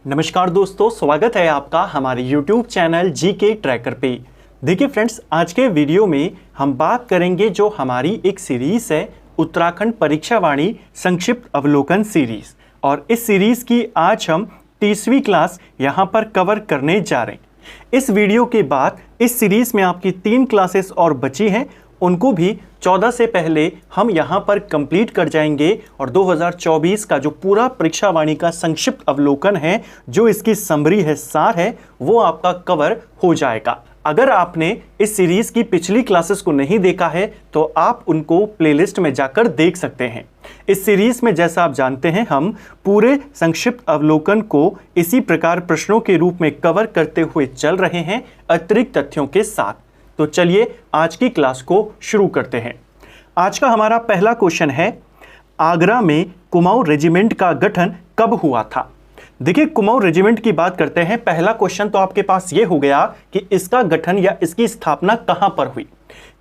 नमस्कार दोस्तों, स्वागत है आपका हमारे YouTube चैनल जीके ट्रैकर पे। देखिए फ्रेंड्स, आज के वीडियो में हम बात करेंगे जो हमारी एक सीरीज है उत्तराखंड परीक्षा वाणी संक्षिप्त अवलोकन सीरीज। और इस सीरीज की आज हम 30वीं क्लास यहाँ पर कवर करने जा रहे हैं। इस वीडियो के बाद इस सीरीज में आपकी 3 क्लासेस और बची हैं, उनको भी 14 से पहले हम यहाँ पर कंप्लीट कर जाएंगे और 2024 का जो पूरा परीक्षा वाणी का संक्षिप्त अवलोकन है, जो इसकी समरी है, सार है, वो आपका कवर हो जाएगा। अगर आपने इस सीरीज की पिछली क्लासेस को नहीं देखा है तो आप उनको प्लेलिस्ट में जाकर देख सकते हैं। इस सीरीज में जैसा आप जानते हैं, हम पूरे संक्षिप्त अवलोकन को इसी प्रकार प्रश्नों के रूप में कवर करते हुए चल रहे हैं, अतिरिक्त तथ्यों के साथ। तो चलिए आज की क्लास को शुरू करते हैं। आज का हमारा पहला क्वेश्चन है, आगरा में कुमाऊं रेजिमेंट का गठन कब हुआ था? देखिए, कुमाऊं रेजिमेंट की बात करते हैं। पहला क्वेश्चन तो आपके पास ये हो गया कि इसका गठन या इसकी स्थापना कहां पर हुई।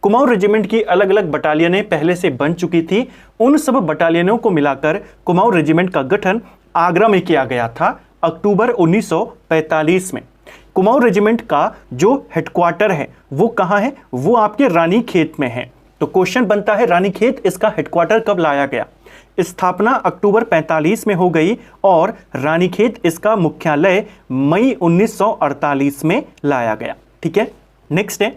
कुमाऊं रेजिमेंट की अलग अलग बटालियनें पहले से बन चुकी थी। उन सब बटालियनों को मिलाकर कुमाऊं रेजिमेंट का गठन आगरा में किया गया था अक्टूबर 1945 में। कुमाऊं रेजिमेंट का जो हेडक्वार्टर है वो कहाँ है? वो आपके रानीखेत में है। तो क्वेश्चन बनता है, रानीखेत इसका हेडक्वार्टर कब लाया गया? स्थापना अक्टूबर 45 में हो गई और रानीखेत इसका मुख्यालय मई 1948 में लाया गया। ठीक है, नेक्स्ट है,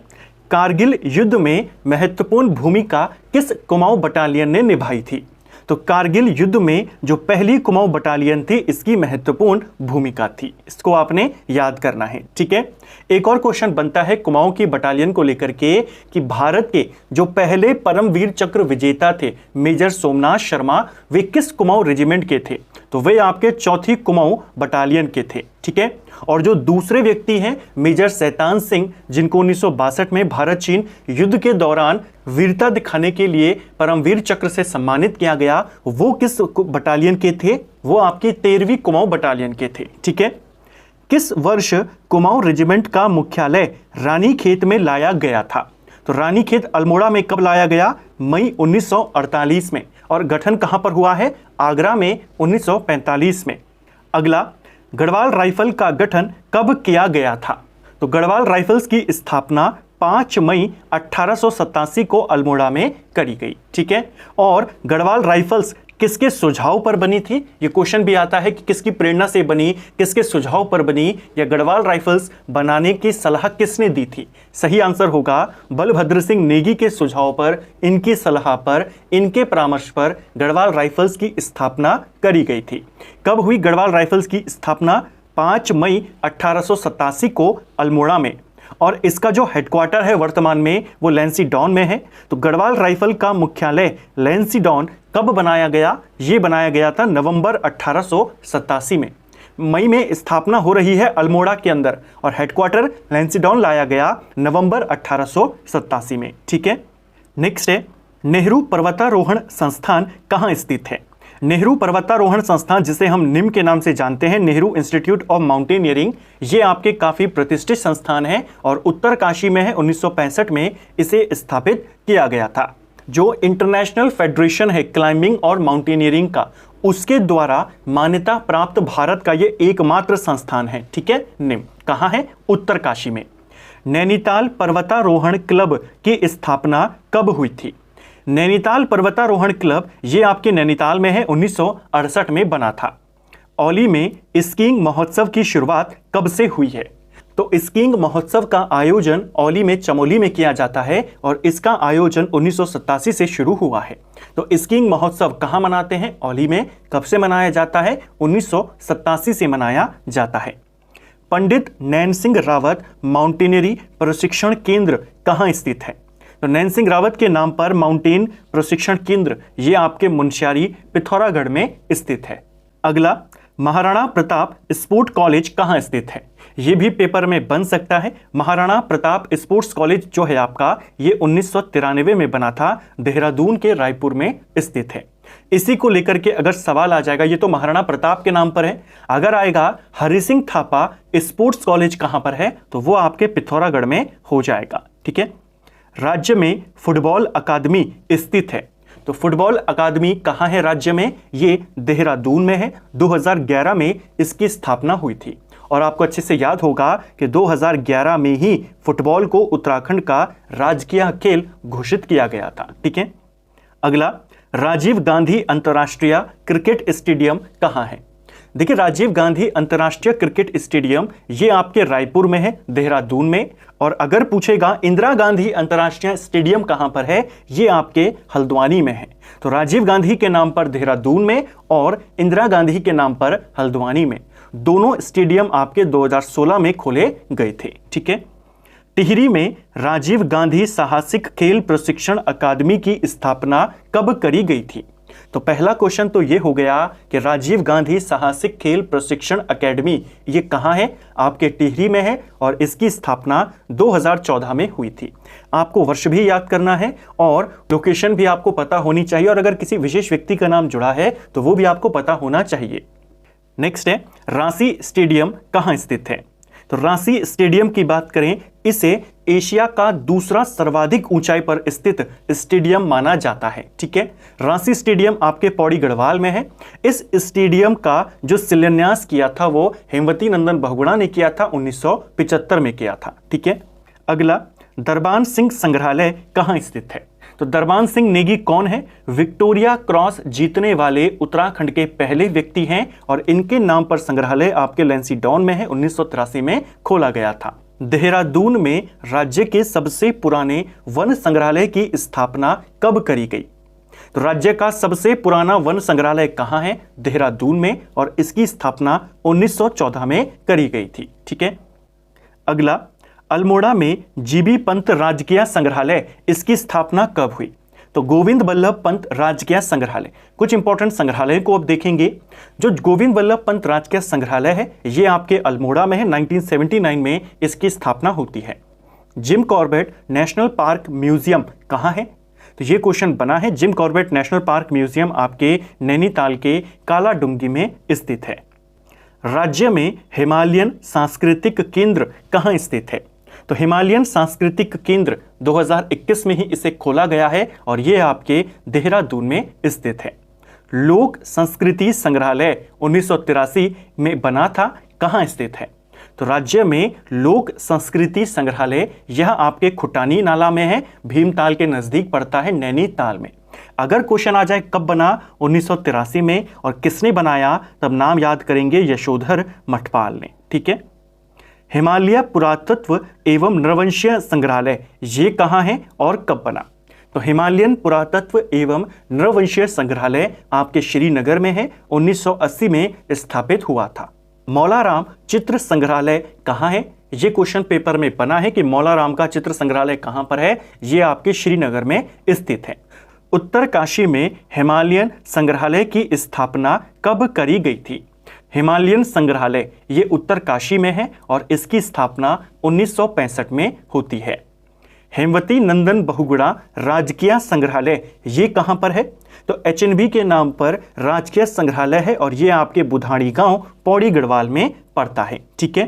कारगिल युद्ध में महत्वपूर्ण भूमिका किस कुमाऊं बटालियन ने निभाई थी? तो कारगिल युद्ध में जो पहली कुमाऊं बटालियन थी, इसकी महत्वपूर्ण भूमिका थी। इसको आपने याद करना है। ठीक है, एक और क्वेश्चन बनता है कुमाऊं की बटालियन को लेकर के कि भारत के जो पहले परमवीर चक्र विजेता थे मेजर सोमनाथ शर्मा, वे किस कुमाऊं रेजिमेंट के थे? तो वे आपके 4थी कुमाऊं बटालियन के थे। ठीक है, और जो दूसरे व्यक्ति हैं मेजर शैतान सिंह, जिनको 1962 में भारत चीन युद्ध के दौरान वीरता दिखाने के लिए परमवीर चक्र से सम्मानित किया गया, वो किस बटालियन के थे? वो आपकी 13वीं कुमाऊं बटालियन के थे। ठीक है, किस वर्ष कुमाऊं रेजिमेंट का मुख्यालय रानीखेत में लाया गया था? तो रानीखेत अल्मोड़ा में कब लाया गया? मई 1948 में। और गठन कहां पर हुआ है? आगरा में 1945 में। अगला, गढ़वाल राइफल का गठन कब किया गया था? तो गढ़वाल राइफल्स की स्थापना 5 मई 1887 को अल्मोड़ा में करी गई। ठीक है, और गढ़वाल राइफल्स किसके सुझाव पर बनी थी? ये क्वेश्चन भी आता है कि किसकी प्रेरणा से बनी, किसके सुझाव पर बनी, या गढ़वाल राइफल्स बनाने की सलाह किसने दी थी? सही आंसर होगा बलभद्र सिंह नेगी के सुझाव पर, इनकी सलाह पर, इनके परामर्श पर गढ़वाल राइफल्स की स्थापना करी गई थी। कब हुई गढ़वाल राइफल्स की स्थापना? 5 मई 1887 को अल्मोड़ा में। और इसका जो हेडक्वार्टर है वर्तमान में वो लैंसीडॉन में है। तो गढ़वाल राइफल का मुख्यालय लैंसीडॉन कब बनाया गया? ये बनाया गया था नवंबर 1887 में। मई में स्थापना हो रही है अल्मोड़ा के अंदर और हेडक्वार्टर लैंसीडॉन लाया गया नवंबर 1887 में। ठीक है, नेक्स्ट है, नेहरू पर्वतारोहण संस्थान कहाँ स्थित है? नेहरू पर्वतारोहण संस्थान, जिसे हम निम के नाम से जानते हैं, नेहरू इंस्टीट्यूट ऑफ माउंटेनियरिंग, ये आपके काफी प्रतिष्ठित संस्थान है और उत्तरकाशी में है। 1965 में इसे स्थापित किया गया था। जो इंटरनेशनल फेडरेशन है क्लाइंबिंग और माउंटेनियरिंग का, उसके द्वारा मान्यता प्राप्त भारत का ये एकमात्र संस्थान है। ठीक है, निम कहाँ है? उत्तरकाशी में। नैनीताल पर्वतारोहण क्लब की स्थापना कब हुई थी? नैनीताल पर्वतारोहण क्लब ये आपके नैनीताल में है, 1968 में बना था। औली में स्कीइंग महोत्सव की शुरुआत कब से हुई है? तो स्कीइंग महोत्सव का आयोजन औली में चमोली में किया जाता है और इसका आयोजन 1987 से शुरू हुआ है। तो स्कीइंग महोत्सव कहाँ मनाते हैं? औली में। कब से मनाया जाता है? 1987 से मनाया जाता है। पंडित नैन सिंह रावत माउंटेनियरी प्रशिक्षण केंद्र कहाँ स्थित है? तो नैन सिंह रावत के नाम पर माउंटेन प्रशिक्षण केंद्र ये आपके मुनस्यारी पिथौरागढ़ में स्थित है। अगला, महाराणा प्रताप स्पोर्ट कॉलेज कहाँ स्थित है? ये भी पेपर में बन सकता है। महाराणा प्रताप स्पोर्ट्स कॉलेज जो है आपका, ये 1993 में बना था, देहरादून के रायपुर में स्थित है। इसी को लेकर के अगर सवाल आ जाएगा, ये तो महाराणा प्रताप के नाम पर है, अगर आएगा हरि सिंह थापा स्पोर्ट्स कॉलेज कहाँ पर है, तो वो आपके पिथौरागढ़ में हो जाएगा। ठीक है, राज्य में फुटबॉल अकादमी स्थित है। तो फुटबॉल अकादमी कहाँ है राज्य में? ये देहरादून में है। 2011 में इसकी स्थापना हुई थी और आपको अच्छे से याद होगा कि 2011 में ही फुटबॉल को उत्तराखंड का राजकीय खेल घोषित किया गया था। ठीक है, अगला, राजीव गांधी अंतर्राष्ट्रीय क्रिकेट स्टेडियम कहाँ है? देखिए, राजीव गांधी अंतर्राष्ट्रीय क्रिकेट स्टेडियम ये आपके रायपुर में है, देहरादून में। और अगर पूछेगा इंदिरा गांधी अंतर्राष्ट्रीय स्टेडियम कहां पर है, ये आपके हल्द्वानी में है। तो राजीव गांधी के नाम पर देहरादून में और इंदिरा गांधी के नाम पर हल्द्वानी में, दोनों स्टेडियम आपके 2016 में खोले गए थे। ठीक है, टिहरी में राजीव गांधी साहसिक खेल प्रशिक्षण अकादमी की स्थापना कब करी गई थी? तो पहला क्वेश्चन तो ये हो गया कि राजीव गांधी साहसिक खेल प्रशिक्षण अकेडमी ये कहाँ है? आपके टिहरी में है और इसकी स्थापना 2014 में हुई थी। आपको वर्ष भी याद करना है और लोकेशन भी आपको पता होनी चाहिए, और अगर किसी विशेष व्यक्ति का नाम जुड़ा है तो वो भी आपको पता होना चाहिए। नेक्स्ट है, रांसी स्टेडियम कहाँ स्थित है? तो रांसी स्टेडियम की बात करें, इसे एशिया का दूसरा सर्वाधिक ऊंचाई पर स्थित स्टेडियम माना जाता है। ठीक है, रांसी स्टेडियम आपके पौड़ी गढ़वाल में है। इस स्टेडियम का जो शिलान्यास किया था वो हेमवती नंदन बहुगुणा ने किया था, 1975 में किया था। ठीक है, अगला, दरबान सिंह संग्रहालय कहाँ स्थित है? तो दरबान सिंह नेगी कौन है? विक्टोरिया क्रॉस जीतने वाले उत्तराखंड के पहले व्यक्ति हैं और इनके नाम पर संग्रहालय आपके लैंसीडॉन में है, 1983 में खोला गया था। देहरादून में राज्य के सबसे पुराने वन संग्रहालय की स्थापना कब करी गई? तो राज्य का सबसे पुराना वन संग्रहालय कहाँ है? देहरादून में, और इसकी स्थापना 1914 में करी गई थी। ठीक है, अगला, अल्मोड़ा में जीबी पंत राजकीय संग्रहालय, इसकी स्थापना कब हुई? तो गोविंद वल्लभ पंत राजकीय संग्रहालय। कुछ इंपॉर्टेंट संग्रहालय को अब देखेंगे। जो गोविंद वल्लभ पंत राजकीय संग्रहालय है ये आपके अल्मोड़ा में है, 1979 में इसकी स्थापना होती है। Jim Corbett national park museum कहाँ है? तो ये क्वेश्चन बना है। Jim Corbett national park museum आपके नैनीताल के कालाडुंगी में स्थित है। राज्य में हिमालयन सांस्कृतिक केंद्र कहाँ स्थित है? तो हिमालयन सांस्कृतिक केंद्र 2021 में ही इसे खोला गया है और यह आपके देहरादून में स्थित है। लोक संस्कृति संग्रहालय 1983 में बना था, कहाँ स्थित है? तो राज्य में लोक संस्कृति संग्रहालय यह आपके खुटानी नाला में है, भीमताल के नजदीक पड़ता है, नैनीताल में। अगर क्वेश्चन आ जाए कब बना, 1983 में, और किसने बनाया, तब नाम याद करेंगे, यशोधर मठपाल ने। ठीक है, हिमालय पुरातत्व एवं नरवंशीय संग्रहालय ये कहाँ है और कब बना? तो हिमालयन पुरातत्व एवं नरवंशीय संग्रहालय आपके श्रीनगर में है, 1980 में स्थापित हुआ था। मौलाराम चित्र संग्रहालय कहाँ है? ये क्वेश्चन पेपर में बना है कि मौलाराम का चित्र संग्रहालय कहाँ पर है। ये आपके श्रीनगर में स्थित है। उत्तरकाशी में हिमालयन संग्रहालय की स्थापना कब करी गई थी? हिमालयन संग्रहालय ये उत्तरकाशी में है और इसकी स्थापना 1965 में होती है। हेमवती नंदन बहुगुणा राजकीय संग्रहालय ये कहाँ पर है? तो एचएनबी के नाम पर राजकीय संग्रहालय है और ये आपके बुधानी गांव पौड़ी गढ़वाल में पड़ता है। ठीक है,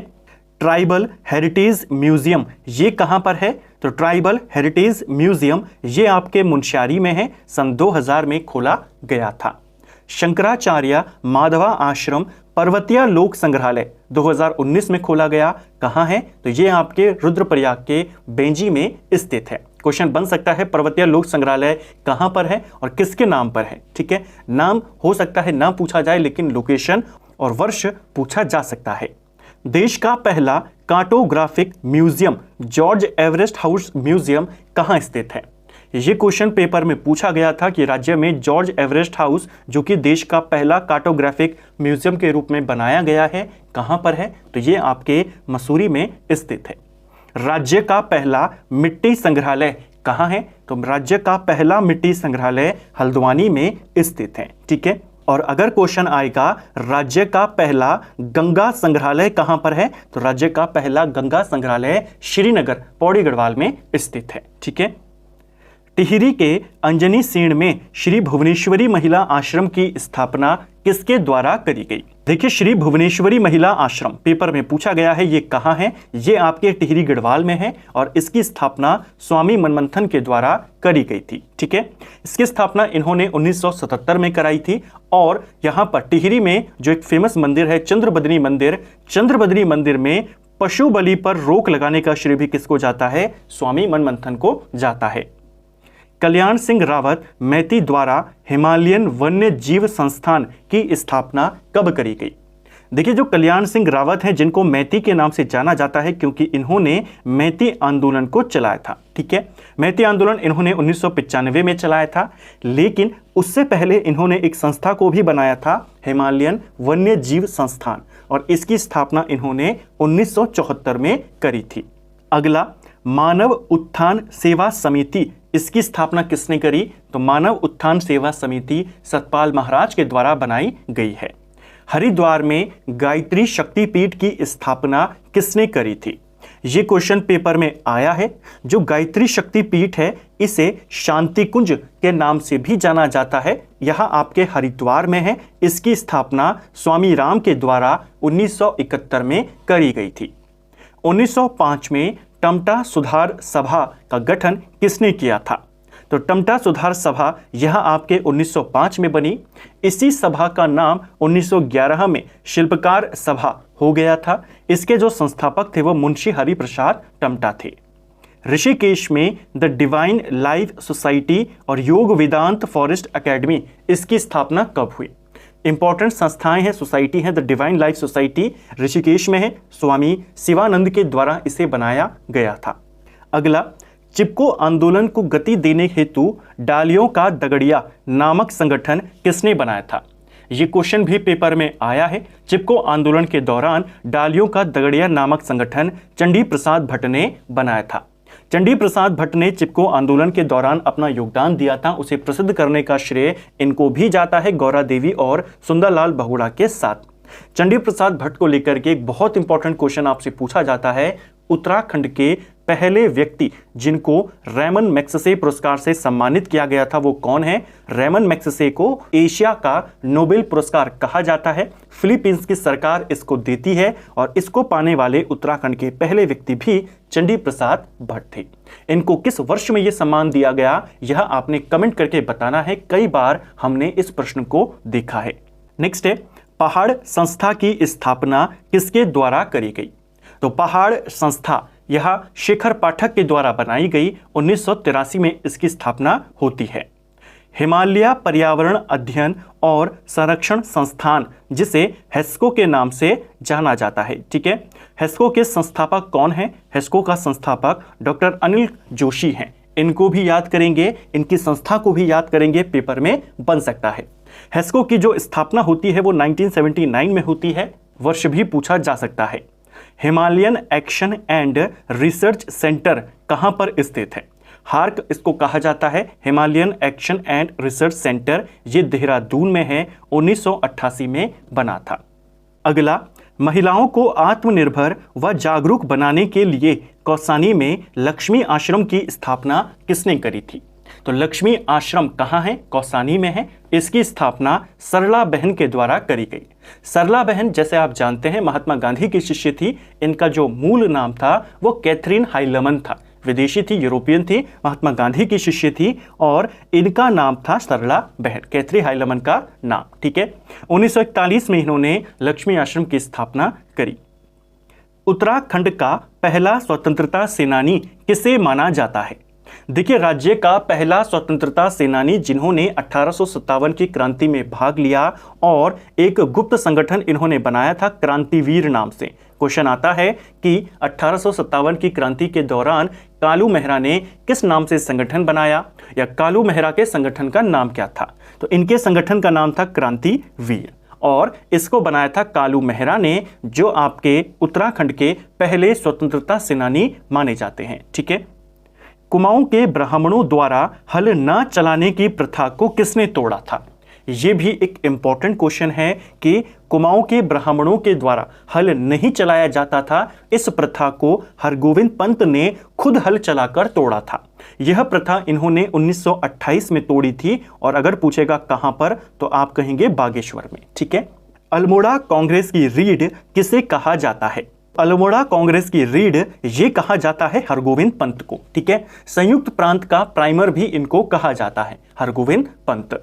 ट्राइबल हेरिटेज म्यूजियम ये कहाँ पर है? तो ट्राइबल हेरिटेज म्यूजियम ये आपके मुनस्यारी में है, सन 2000 में खोला गया था। शंकराचार्य माधवा आश्रम पर्वतीय लोक संग्रहालय 2019 में खोला गया, कहाँ है? तो ये आपके रुद्रप्रयाग के बेंजी में स्थित है। क्वेश्चन बन सकता है पर्वतीय लोक संग्रहालय कहाँ पर है और किसके नाम पर है। ठीक है, नाम हो सकता है ना पूछा जाए, लेकिन लोकेशन और वर्ष पूछा जा सकता है। देश का पहला cartographic museum George Everest house museum कहाँ स्थित है? ये क्वेश्चन पेपर में पूछा गया था कि राज्य में जॉर्ज एवरेस्ट हाउस जो कि देश का पहला कार्टोग्राफिक म्यूजियम के रूप में बनाया गया है, कहाँ पर है? तो ये आपके मसूरी में स्थित है। राज्य का पहला मिट्टी संग्रहालय कहाँ है? तो राज्य का पहला मिट्टी संग्रहालय हल्द्वानी में स्थित है। ठीक है, और अगर क्वेश्चन आएगा राज्य का पहला गंगा संग्रहालय कहाँ पर है? तो राज्य का पहला गंगा संग्रहालय श्रीनगर पौड़ी गढ़वाल में स्थित है। ठीक है, टिहरी के अंजनी सीण में श्री भुवनेश्वरी महिला आश्रम की स्थापना किसके द्वारा करी गई? देखिए, श्री भुवनेश्वरी महिला आश्रम पेपर में पूछा गया है, ये कहाँ है? ये आपके टिहरी गढ़वाल में है और इसकी स्थापना स्वामी मनमंथन के द्वारा करी गई थी। ठीक है, इसकी स्थापना इन्होंने 1977 में कराई थी। और यहाँ पर टिहरी में जो एक फेमस मंदिर है चंद्रबदनी मंदिर, चंद्रबदनी मंदिर में पशु बलि पर रोक लगाने का श्रेय भी किसको जाता है? स्वामी मनमंथन को जाता है। कल्याण सिंह रावत मैती द्वारा हिमालयन वन्य जीव संस्थान की स्थापना कब करी गई? देखिए, जो कल्याण सिंह रावत हैं, जिनको मैती के नाम से जाना जाता है क्योंकि इन्होंने मैती आंदोलन को चलाया था। ठीक है, मैती आंदोलन इन्होंने 1995 में चलाया था, लेकिन उससे पहले इन्होंने एक संस्था को भी बनाया था, हिमालयन वन्य जीव संस्थान, और इसकी स्थापना इन्होंने 1974 में करी थी। अगला, मानव उत्थान सेवा समिति, इसकी स्थापना किसने करी? तो मानव उत्थान सेवा समिति सतपाल महाराज के द्वारा बनाई गई है। हरिद्वार में गायत्री शक्तिपीठ की स्थापना किसने करी थी? ये क्वेश्चन पेपर में आया है। जो गायत्री शक्तिपीठ है, इसे शांति कुंज के नाम से भी जाना जाता है, यह आपके हरिद्वार में है। इसकी स्थापना स्वामी राम के द्वारा 1971 में करी गई थी। 1905 में टमटा सुधार सभा का गठन किसने किया था? तो टमटा सुधार सभा यह आपके 1905 में बनी। इसी सभा का नाम 1911 में शिल्पकार सभा हो गया था। इसके जो संस्थापक थे वो मुंशी हरिप्रसाद टमटा थे। ऋषिकेश में द डिवाइन लाइफ सोसाइटी और योग वेदांत फॉरेस्ट एकेडमी, इसकी स्थापना कब हुई? इंपॉर्टेंट संस्थाएं हैं, सोसाइटी है। The divine life society Rishikesh में है, स्वामी शिवानंद के द्वारा इसे बनाया गया था। अगला, चिपको आंदोलन को गति देने हेतु डालियों का दगड़िया नामक संगठन किसने बनाया था? ये क्वेश्चन भी पेपर में आया है। चिपको आंदोलन के दौरान डालियों का दगड़िया नामक संगठन चंडी प्रसाद भट्ट ने बनाया था। चंडी प्रसाद भट्ट ने चिपको आंदोलन के दौरान अपना योगदान दिया था, उसे प्रसिद्ध करने का श्रेय इनको भी जाता है, गौरा देवी और सुंदरलाल बहुगुणा के साथ। चंडी प्रसाद भट्ट को लेकर के एक बहुत इंपॉर्टेंट क्वेश्चन आपसे पूछा जाता है, उत्तराखंड के पहले व्यक्ति जिनको रैमन मैग्सेसे पुरस्कार से सम्मानित किया गया था वो कौन है? रैमन मैग्सेसे को एशिया का नोबेल पुरस्कार कहा जाता है। फिलीपींस की सरकार इसको देती है और इसको पाने वाले उत्तराखंड के पहले व्यक्ति भी चंडी प्रसाद भट्ट थे। इनको किस वर्ष में यह सम्मान दिया गया, यह आपने कमेंट करके बताना है। कई बार हमने इस प्रश्न को देखा है। नेक्स्ट है, पहाड़ संस्था की स्थापना किसके द्वारा करी गई? तो पहाड़ संस्था यह शेखर पाठक के द्वारा बनाई गई। 1983 में इसकी स्थापना होती है। हिमालय पर्यावरण अध्ययन और संरक्षण संस्थान, जिसे हेस्को के नाम से जाना जाता है। ठीक है, हेस्को के संस्थापक कौन है? हेस्को का संस्थापक डॉक्टर अनिल जोशी हैं। इनको भी याद करेंगे, इनकी संस्था को भी याद करेंगे, पेपर में बन सकता है। हेस्को की जो स्थापना होती है वो 1979 में होती है। वर्ष भी पूछा जा सकता है। Himalayan action and research centre कहां पर स्थित है? हार्क इसको कहा जाता है, Himalayan action and research centre. ये देहरादून में है, 1988 में बना था। अगला, महिलाओं को आत्मनिर्भर व जागरूक बनाने के लिए कौसानी में लक्ष्मी आश्रम की स्थापना किसने करी थी? तो लक्ष्मी आश्रम कहाँ है? कौसानी में है। इसकी स्थापना सरला बहन के द्वारा करी गई। सरला बहन, जैसे आप जानते हैं, महात्मा गांधी की शिष्य थी। इनका जो मूल नाम था वो कैथरीन हाइलमन था। विदेशी थी, यूरोपियन थी, महात्मा गांधी की शिष्य थी और इनका नाम था सरला बहन, कैथरीन हाइलमन का नाम। ठीक है, 1941 में इन्होंने लक्ष्मी आश्रम की स्थापना करी। उत्तराखंड का पहला स्वतंत्रता सेनानी किसे माना जाता है? देखिए, राज्य का पहला स्वतंत्रता सेनानी जिन्होंने 1857 की क्रांति में भाग लिया और एक गुप्त संगठन इन्होंने बनाया था क्रांतिवीर नाम से। क्वेश्चन आता है कि 1857 की क्रांति के दौरान कालू मेहरा ने किस नाम से संगठन बनाया, या कालू मेहरा के संगठन का नाम क्या था? तो इनके संगठन का नाम था क्रांतिवीर और इसको बनाया था कालू मेहरा ने, जो आपके उत्तराखंड के पहले स्वतंत्रता सेनानी माने जाते हैं। ठीक है, कुमाऊं के ब्राह्मणों द्वारा हल न चलाने की प्रथा को किसने तोड़ा था? ये भी एक इंपॉर्टेंट क्वेश्चन है कि कुमाऊं के ब्राह्मणों के द्वारा हल नहीं चलाया जाता था, इस प्रथा को हरगोविंद पंत ने खुद हल चलाकर तोड़ा था। यह प्रथा इन्होंने 1928 में तोड़ी थी और अगर पूछेगा कहां पर तो आप कहेंगे बागेश्वर में। ठीक है। अल्मोड़ा कांग्रेस की रीढ़ किसे कहा जाता है? अल्मोड़ा कांग्रेस की रीढ़ ये कहा जाता है हरगोविंद पंत को। ठीक है। संयुक्त प्रांत का प्राइमर भी इनको कहा जाता है, हरगोविंद पंत।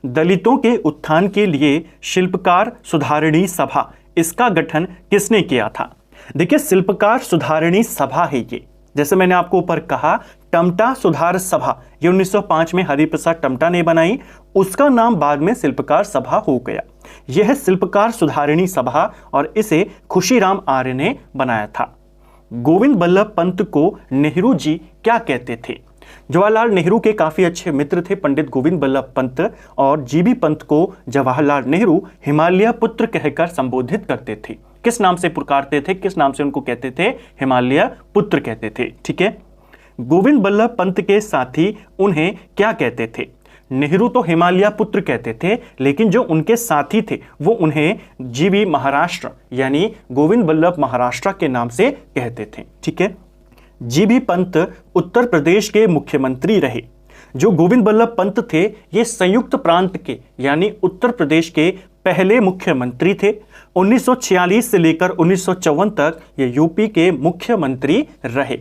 दलितों के उत्थान के लिए शिल्पकार सुधारणी सभा, इसका गठन किसने किया था? देखिए, शिल्पकार सुधारणी सभा है ये, जैसे मैंने आपको ऊपर कहा टमटा सुधार सभा, ये 1905 में हरिप्रसाद टमटा ने बनाई, उसका नाम बाद में शिल्पकार सभा हो गया। यह है शिल्पकार सुधारणी सभा और इसे खुशीराम आर्य ने बनाया था। गोविंद बल्लभ पंत को नेहरू जी क्या कहते थे? जवाहरलाल नेहरू के काफी अच्छे मित्र थे पंडित गोविंद बल्लभ पंत, और जीबी पंत को जवाहरलाल नेहरू हिमालय पुत्र कहकर संबोधित करते थे। किस नाम से पुकारते थे, किस नाम से उनको कहते थे? हिमालय पुत्र कहते थे। ठीक है। गोविंद बल्लभ पंत के साथी उन्हें क्या कहते थे? नेहरू तो हिमालय पुत्र कहते थे, लेकिन जो उनके साथी थे वो उन्हें जीबी महाराष्ट्र यानी गोविंद बल्लभ महाराष्ट्र के नाम से कहते थे। ठीक है। जीबी पंत उत्तर प्रदेश के मुख्यमंत्री रहे। जो गोविंद बल्लभ पंत थे ये संयुक्त प्रांत के यानी उत्तर प्रदेश के पहले मुख्यमंत्री थे। 1946 से लेकर 1954 तक ये यूपी के मुख्यमंत्री रहे।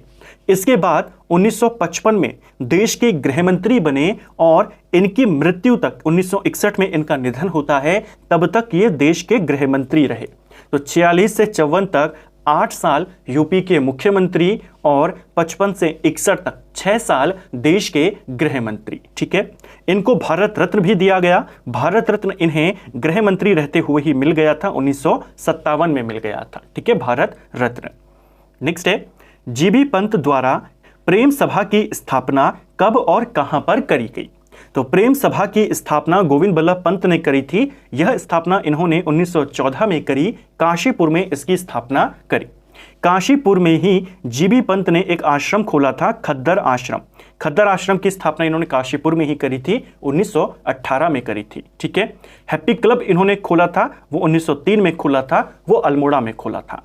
इसके बाद 1955 में देश के गृह मंत्री बने और इनकी मृत्यु तक 1961 में इनका निधन होता है, तब तक ये देश के गृह मंत्री रहे। तो 46 से 54 तक 8 साल यूपी के मुख्यमंत्री और 55 से 61 तक 6 साल देश के गृह मंत्री। ठीक है। इनको भारत रत्न भी दिया गया। भारत रत्न इन्हें गृह मंत्री रहते हुए ही मिल गया था, 1957 में मिल गया था। ठीक है, भारत रत्न। नेक्स्ट है, जीबी पंत द्वारा प्रेम सभा की स्थापना कब और कहां पर करी गई? तो प्रेम सभा की स्थापना गोविंद बल्लभ पंत ने करी थी। यह स्थापना इन्होंने 1914 में करी, काशीपुर में इसकी स्थापना करी। काशीपुर में ही जीबी पंत ने एक आश्रम खोला था, खद्दर आश्रम। खद्दर आश्रम की स्थापना इन्होंने काशीपुर में ही करी थी, 1918 में करी थी। ठीक है। हैप्पी क्लब इन्होंने खोला था, वो 1903 में खोला था, वो अल्मोड़ा में खोला था।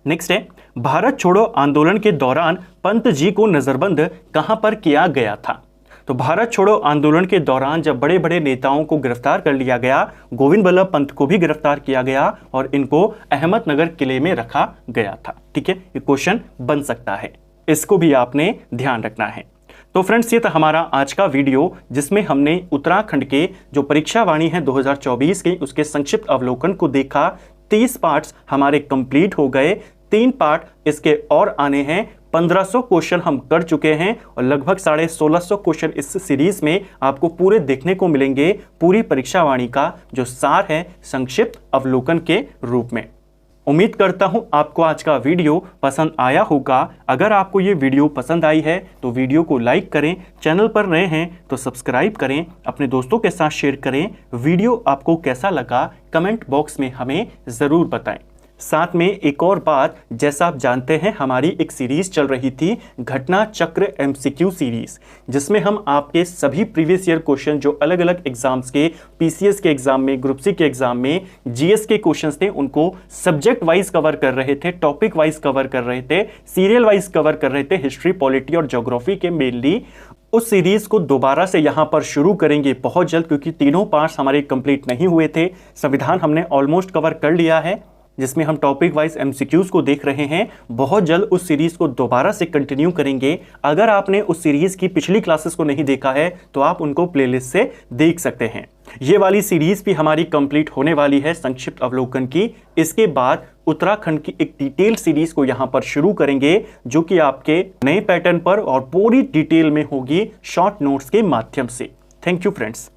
नेक्स्ट है, भारत छोड़ो आंदोलन के दौरान पंत जी को नजरबंद कहां पर किया गया था? तो भारत छोड़ो आंदोलन के दौरान जब बड़े बड़े नेताओं को गिरफ्तार कर लिया गया, गोविंद बल्लभ पंत को भी गिरफ्तार किया गया और इनको अहमदनगर किले में रखा गया था। ठीक है, ये क्वेश्चन बन सकता है, इसको भी आपने ध्यान रखना है। तो फ्रेंड्स, ये था हमारा आज का वीडियो जिसमें हमने उत्तराखंड के जो परीक्षा वाणी है 2024 के उसके संक्षिप्त अवलोकन को देखा। 30 पार्ट्स हमारे कंप्लीट हो गए, 3 पार्ट इसके और आने हैं। 1500 क्वेश्चन हम कर चुके हैं और लगभग 1650 क्वेश्चन इस सीरीज में आपको पूरे देखने को मिलेंगे, पूरी परीक्षा वाणी का जो सार है संक्षिप्त अवलोकन के रूप में। उम्मीद करता हूं आपको आज का वीडियो पसंद आया होगा। अगर आपको ये वीडियो पसंद आई है तो वीडियो को लाइक करें, चैनल पर नए हैं तो सब्सक्राइब करें, अपने दोस्तों के साथ शेयर करें। वीडियो आपको कैसा लगा कमेंट बॉक्स में हमें ज़रूर बताएं। साथ में एक और बात, जैसा आप जानते हैं हमारी एक सीरीज चल रही थी घटना चक्र एमसीक्यू सीरीज, जिसमें हम आपके सभी प्रीवियस ईयर क्वेश्चन जो अलग अलग एग्जाम्स के, पीसीएस के एग्जाम में, ग्रुप सी के एग्जाम में, जीएस के क्वेश्चंस थे, उनको सब्जेक्ट वाइज कवर कर रहे थे, टॉपिक वाइज कवर कर रहे थे, सीरियल वाइज कवर कर रहे थे, हिस्ट्री, पॉलिटी और ज्योग्राफी के मेनली। उस सीरीज को दोबारा से यहां पर शुरू करेंगे बहुत जल्द, क्योंकि तीनों पार्ट्स हमारे कंप्लीट नहीं हुए थे। संविधान हमने ऑलमोस्ट कवर कर लिया है, जिसमें हम टॉपिक वाइज एमसीक्यूज को देख रहे हैं। बहुत जल्द उस सीरीज को दोबारा से कंटिन्यू करेंगे। अगर आपने उस सीरीज की पिछली क्लासेस को नहीं देखा है तो आप उनको प्लेलिस्ट से देख सकते हैं। ये वाली सीरीज भी हमारी कंप्लीट होने वाली है संक्षिप्त अवलोकन की। इसके बाद उत्तराखंड की एक डिटेल सीरीज को यहां पर शुरू करेंगे, जो कि आपके नए पैटर्न पर और पूरी डिटेल में होगी शॉर्ट नोट्स के माध्यम से। Thank you friends.